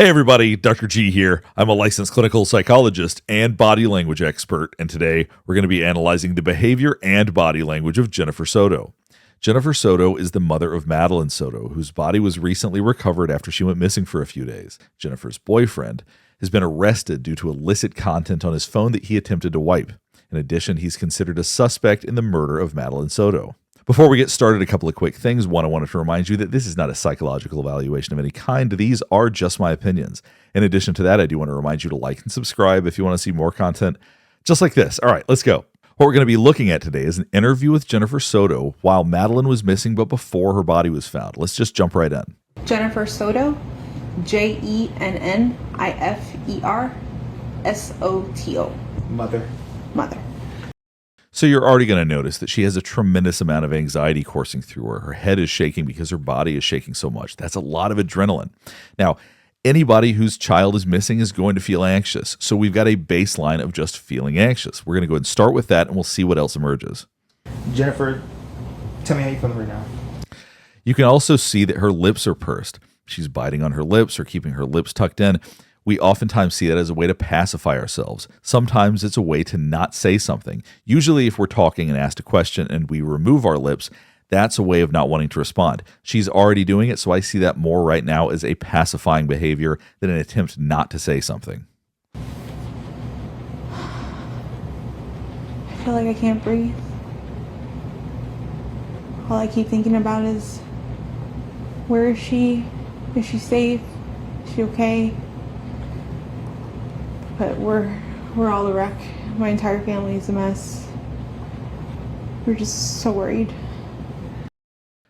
Hey everybody, Dr. G here. I'm a licensed clinical psychologist and body language expert, and today we're going to be analyzing the behavior and body language of Jennifer Soto. Jennifer Soto is the mother of Madeline Soto, whose body was recently recovered after she went missing for a few days. Jennifer's boyfriend has been arrested due to illicit content on his phone that he attempted to wipe. In addition, he's considered a suspect in the murder of Madeline Soto. Before we get started, a couple of quick things. One, I wanted to remind you that this is not a psychological evaluation of any kind. These are just my opinions. In addition to that, I do want to remind you to like and subscribe if you want to see more content just like this. All right, let's go. What we're going to be looking at today is an interview with Jennifer Soto while Madeline was missing but before her body was found. Let's just jump right in. Jennifer Soto, Jennifer Soto. Mother. So you're already going to notice that she has a tremendous amount of anxiety coursing through her. Her head is shaking because her body is shaking so much. That's a lot of adrenaline. Now, anybody whose child is missing is going to feel anxious. So we've got a baseline of just feeling anxious. We're going to go ahead and start with that, and we'll see what else emerges. Jennifer, tell me how you feel right now. You can also see that her lips are pursed. She's biting on her lips or keeping her lips tucked in. We oftentimes see that as a way to pacify ourselves. Sometimes it's a way to not say something. Usually if we're talking and asked a question and we remove our lips, that's a way of not wanting to respond. She's already doing it, so I see that more right now as a pacifying behavior than an attempt not to say something. I feel like I can't breathe. All I keep thinking about is, where is she? Is she safe? Is she okay? But we're all a wreck. My entire family is a mess. We're just so worried.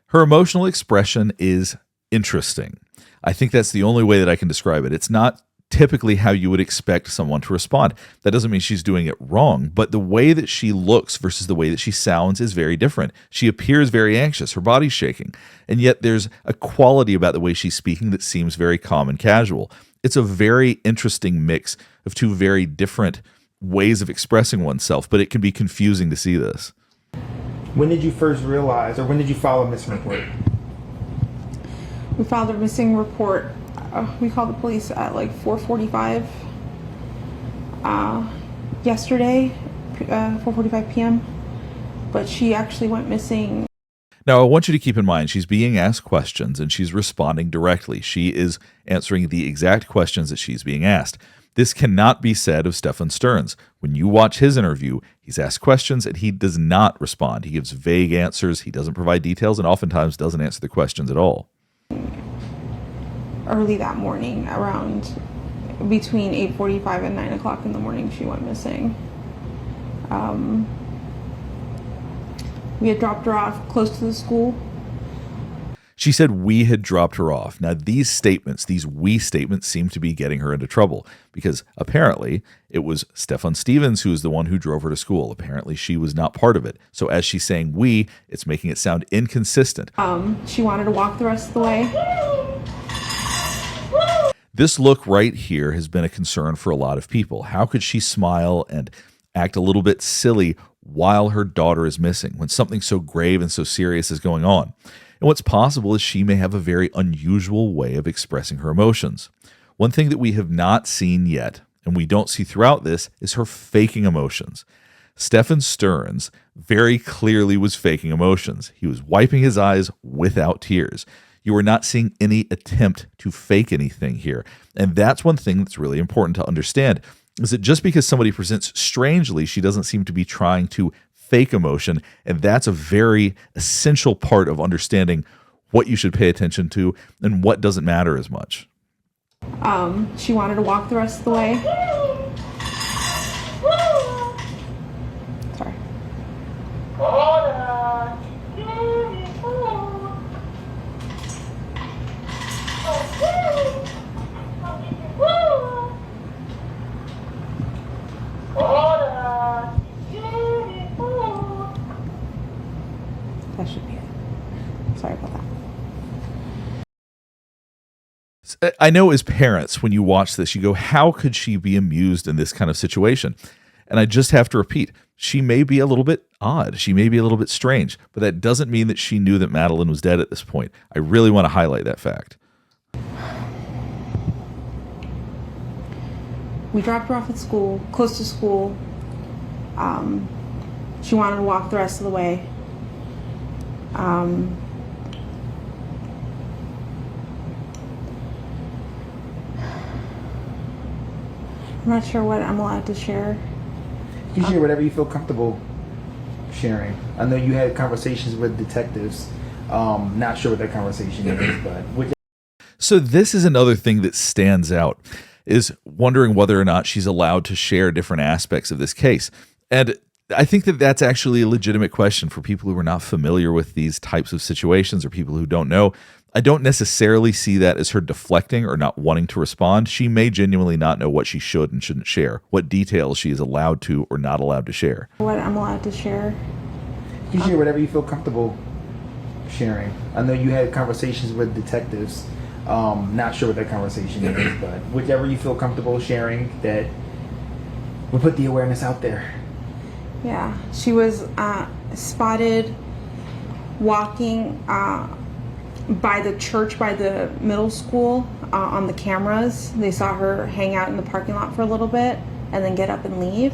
Her emotional expression is interesting. I think that's the only way that I can describe it. It's not typically how you would expect someone to respond. That doesn't mean she's doing it wrong, but the way that she looks versus the way that she sounds is very different. She appears very anxious, her body's shaking, and yet there's a quality about the way she's speaking that seems very calm and casual. It's a very interesting mix of two very different ways of expressing oneself, but it can be confusing to see this. When did you first realize, or when did you file a missing report? We filed a missing report. We called the police at like 4:45 yesterday, 4:45 p.m. But she actually went missing. Now, I want you to keep in mind, she's being asked questions and she's responding directly. She is answering the exact questions that she's being asked. This cannot be said of Stephan Sterns. When you watch his interview, he's asked questions and he does not respond. He gives vague answers, he doesn't provide details, and oftentimes doesn't answer the questions at all. Early that morning, around between 8:45 and 9 o'clock in the morning, she went missing. We had dropped her off close to the school. She said we had dropped her off. Now, these statements, these we statements, seem to be getting her into trouble because apparently it was Stephan Stevens who is the one who drove her to school. Apparently she was not part of it. So as she's saying we, it's making it sound inconsistent. She wanted to walk the rest of the way. This look right here has been a concern for a lot of people. How could she smile and act a little bit silly while her daughter is missing when something so grave and so serious is going on? And what's possible is she may have a very unusual way of expressing her emotions. One thing that we have not seen yet, and we don't see throughout this, is her faking emotions. Stephan Sterns very clearly was faking emotions. He was wiping his eyes without tears. You are not seeing any attempt to fake anything here. And that's one thing that's really important to understand, is that just because somebody presents strangely, she doesn't seem to be trying to fake emotion, and that's a very essential part of understanding what you should pay attention to and what doesn't matter as much. She wanted to walk the rest of the way. Sorry. That should be it. Sorry about that. I know as parents, when you watch this, you go, how could she be amused in this kind of situation? And I just have to repeat, she may be a little bit odd. She may be a little bit strange, but that doesn't mean that she knew that Madeline was dead at this point. I really want to highlight that fact. We dropped her off at school, close to school. She wanted to walk the rest of the way. I'm not sure what I'm allowed to share. You share whatever you feel comfortable sharing. I know you had conversations with detectives. Not sure what that conversation is, but So this is another thing that stands out, is wondering whether or not she's allowed to share different aspects of this case. And I think that that's actually a legitimate question for people who are not familiar with these types of situations or people who don't know. I don't necessarily see that as her deflecting or not wanting to respond. She may genuinely not know what she should and shouldn't share, what details she is allowed to or not allowed to share. What I'm allowed to share. you share whatever you feel comfortable sharing. I know you had conversations with detectives. Not sure what that conversation is, but whichever you feel comfortable sharing, that we'll put the awareness out there. Yeah, she was spotted walking by the church, by the middle school, on the cameras. They saw her hang out in the parking lot for a little bit and then get up and leave.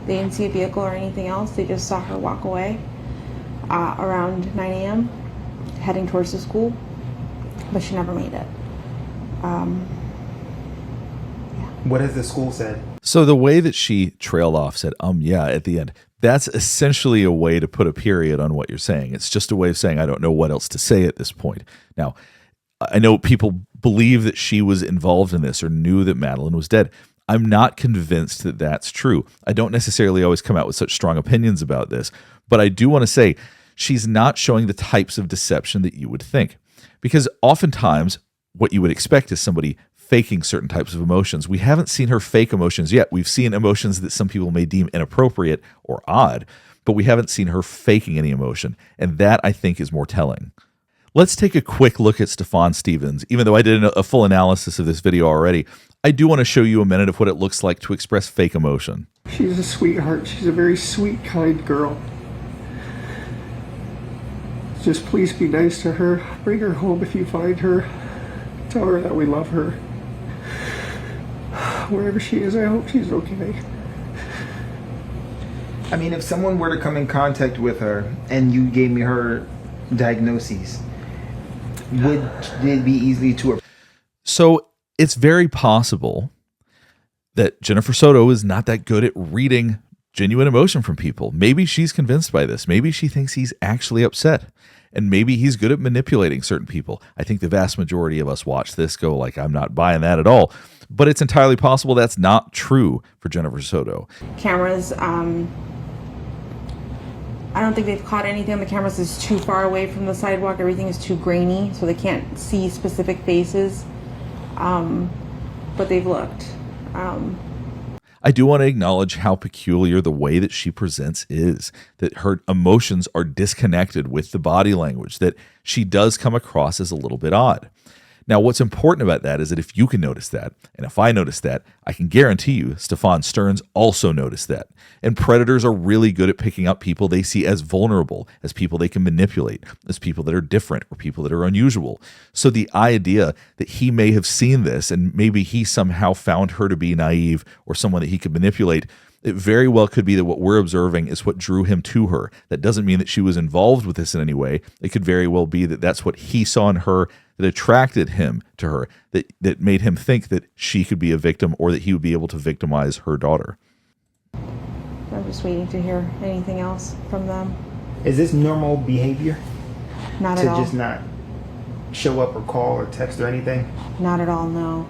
They didn't see a vehicle or anything else. They just saw her walk away around 9 a.m. heading towards the school, but she never made it. What has the school said? So the way that she trailed off, said, yeah, at the end, that's essentially a way to put a period on what you're saying. It's just a way of saying, I don't know what else to say at this point. Now, I know people believe that she was involved in this or knew that Madeline was dead. I'm not convinced that that's true. I don't necessarily always come out with such strong opinions about this, but I do want to say she's not showing the types of deception that you would think. Because oftentimes what you would expect is somebody faking certain types of emotions. We haven't seen her fake emotions yet. We've seen emotions that some people may deem inappropriate or odd, but we haven't seen her faking any emotion. And that, I think, is more telling. Let's take a quick look at Stephan Sterns. Even though I did a full analysis of this video already, I do want to show you a minute of what it looks like to express fake emotion. She's a sweetheart. She's a very sweet, kind girl. Just please be nice to her. Bring her home if you find her. Tell her that we love her. Wherever she is, I hope she's okay. I mean, if someone were to come in contact with her and you gave me her diagnoses, would it be easy to... So it's very possible that Jennifer Soto is not that good at reading genuine emotion from people. Maybe she's convinced by this. Maybe she thinks he's actually upset. And maybe he's good at manipulating certain people. I think the vast majority of us watch this go like, I'm not buying that at all. But it's entirely possible that's not true for Jennifer Soto. Cameras, I don't think they've caught anything on the cameras that's too far away from the sidewalk. Everything is too grainy, so they can't see specific faces. But they've looked. I do want to acknowledge how peculiar the way that she presents is, that her emotions are disconnected with the body language, that she does come across as a little bit odd. Now, what's important about that is that if you can notice that, and if I notice that, I can guarantee you Stephan Sterns also noticed that. And predators are really good at picking up people they see as vulnerable, as people they can manipulate, as people that are different or people that are unusual. So the idea that he may have seen this and maybe he somehow found her to be naive or someone that he could manipulate, it very well could be that what we're observing is what drew him to her. That doesn't mean that she was involved with this in any way. It could very well be that that's what he saw in her that attracted him to her, that made him think that she could be a victim or that he would be able to victimize her daughter. I'm just waiting to hear anything else from them. Is this normal behavior? Not to at all. just not show up or call or text or anything? Not at all, no.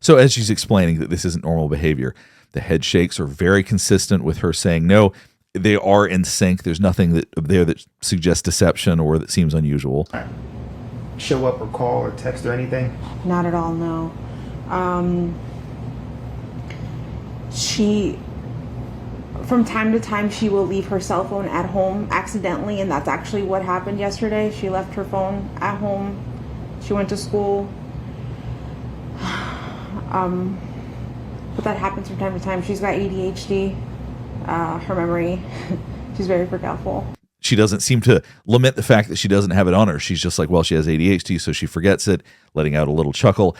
So as she's explaining that this isn't normal behavior, the head shakes are very consistent with her saying no. They are in sync. There's nothing there that suggests deception or that seems unusual. Show up or call or text or anything? Not at all, no. She, from time to time, she will leave her cell phone at home accidentally, and that's actually what happened yesterday. She left her phone at home. She went to school. But that happens from time to time. She's got ADHD. Her memory, she's very forgetful. She doesn't seem to lament the fact that she doesn't have it on her. She's just like, well, she has ADHD, so she forgets it, letting out a little chuckle.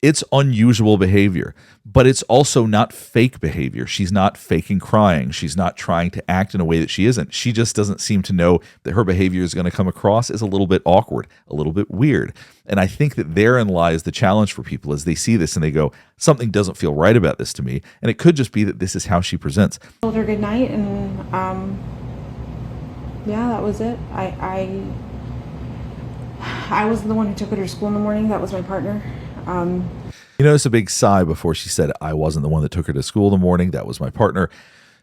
It's unusual behavior, but it's also not fake behavior. She's not faking crying. She's not trying to act in a way that she isn't. She just doesn't seem to know that her behavior is going to come across as a little bit awkward, a little bit weird. And I think that therein lies the challenge for people as they see this and they go, something doesn't feel right about this to me. And it could just be that this is how she presents. Told her good night, and yeah, that was it. I wasn't the one who took her to school in the morning. That was my partner. You notice a big sigh before she said, I wasn't the one that took her to school in the morning. That was my partner.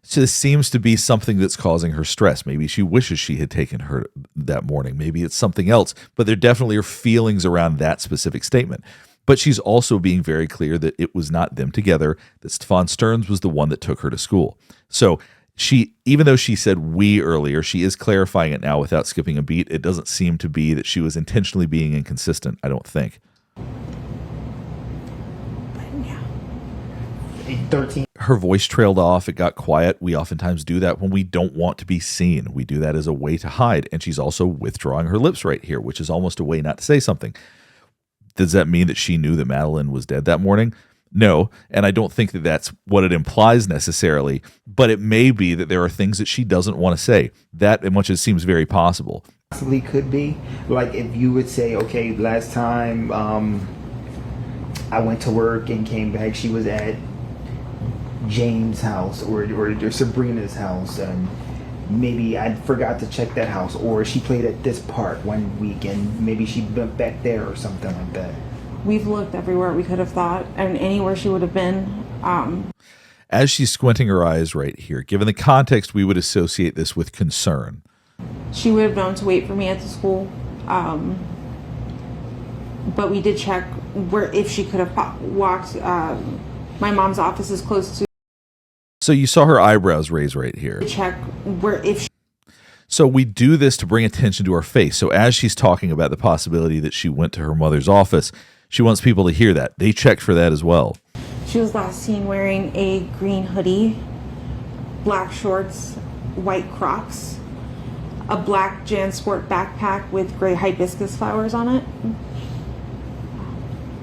So this seems to be something that's causing her stress. Maybe she wishes she had taken her that morning. Maybe it's something else. But there definitely are feelings around that specific statement. But she's also being very clear that it was not them together, that Stephan Sterns was the one that took her to school. So she, even though she said we earlier, she is clarifying it now without skipping a beat. It doesn't seem to be that she was intentionally being inconsistent, I don't think. 13. Her voice trailed off. It got quiet. We oftentimes do that when we don't want to be seen. We do that as a way to hide. And she's also withdrawing her lips right here, which is almost a way not to say something. Does that mean that she knew that Madeline was dead that morning? No. And I don't think that that's what it implies necessarily, but it may be that there are things that she doesn't want to say. That much it seems very possible. Possibly could be. Like if you would say, okay, last time I went to work and came back, she was at James' house or Sabrina's house, and maybe I forgot to check that house, or she played at this park one week and maybe she went back there or something like that. We've looked everywhere we could have thought, and anywhere she would have been. As she's squinting her eyes right here, given the context, we would associate this with concern. She would have known to wait for me at the school, but we did check where if she could have walked. My mom's office is close to. So you saw her eyebrows raise right here. Check where if. So we do this to bring attention to her face. So as she's talking about the possibility that she went to her mother's office, she wants people to hear that. They checked for that as well. She was last seen wearing a green hoodie, black shorts, white Crocs, a black JanSport backpack with gray hibiscus flowers on it.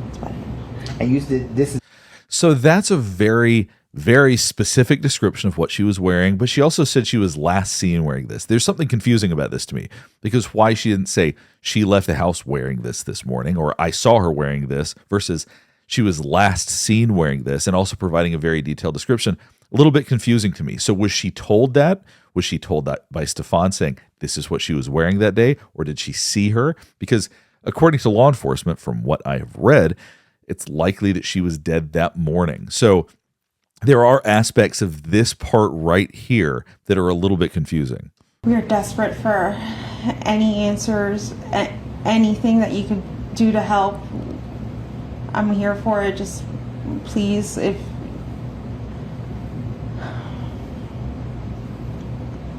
That's about it. And you said this is. So that's a very, very specific description of what she was wearing, but she also said she was last seen wearing this. There's something confusing about this to me, because why she didn't say she left the house wearing this morning, or I saw her wearing this, versus she was last seen wearing this, and also providing a very detailed description. A little bit confusing to me. So was she told that? Was she told that by Stephan saying this is what she was wearing that day, or did she see her? Because according to law enforcement, from what I have read, it's likely that she was dead that morning. So there are aspects of this part right here that are a little bit confusing. We are desperate for any answers, anything that you could do to help. I'm here for it. Just please, if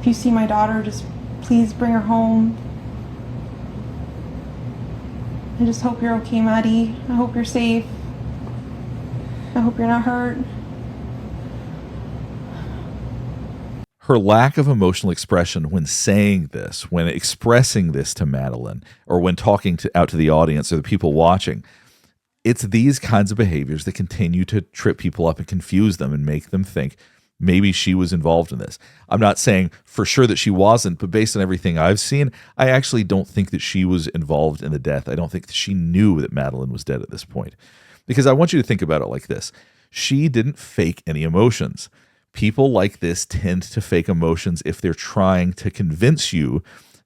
you see my daughter, just please bring her home. I just hope you're okay, Maddie. I hope you're safe. I hope you're not hurt. Her lack of emotional expression when saying this, when expressing this to Madeline, or when talking out to the audience or the people watching, it's these kinds of behaviors that continue to trip people up and confuse them and make them think maybe she was involved in this. I'm not saying for sure that she wasn't, but based on everything I've seen, I actually don't think that she was involved in the death. I don't think that she knew that Madeline was dead at this point. Because I want you to think about it like this. She didn't fake any emotions. People like this tend to fake emotions if they're trying to convince you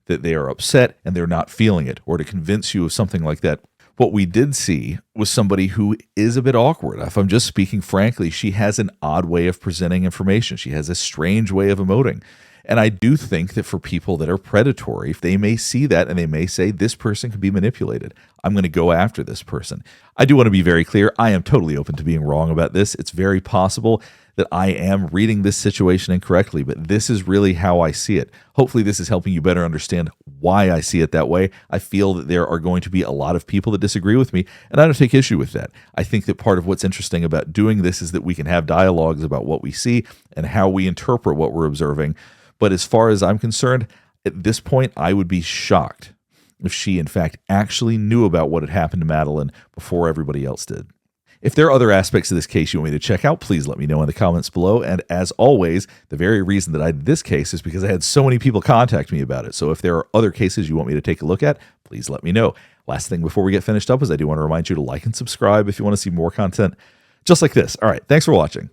that they are upset and they're not feeling it, or to convince you of something like that. What we did see was somebody who is a bit awkward. If I'm just speaking frankly, she has an odd way of presenting information. She has a strange way of emoting. And I do think that for people that are predatory, if they may see that and they may say, this person can be manipulated, I'm going to go after this person. I do want to be very clear. I am totally open to being wrong about this. It's very possible that I am reading this situation incorrectly, but this is really how I see it. Hopefully this is helping you better understand why I see it that way. I feel that there are going to be a lot of people that disagree with me, and I don't take issue with that. I think that part of what's interesting about doing this is that we can have dialogues about what we see and how we interpret what we're observing. But as far as I'm concerned, at this point, I would be shocked if she, in fact, actually knew about what had happened to Madeline before everybody else did. If there are other aspects of this case you want me to check out, please let me know in the comments below. And as always, the very reason that I did this case is because I had so many people contact me about it. So if there are other cases you want me to take a look at, please let me know. Last thing before we get finished up is I do want to remind you to like and subscribe if you want to see more content just like this. All right, thanks for watching.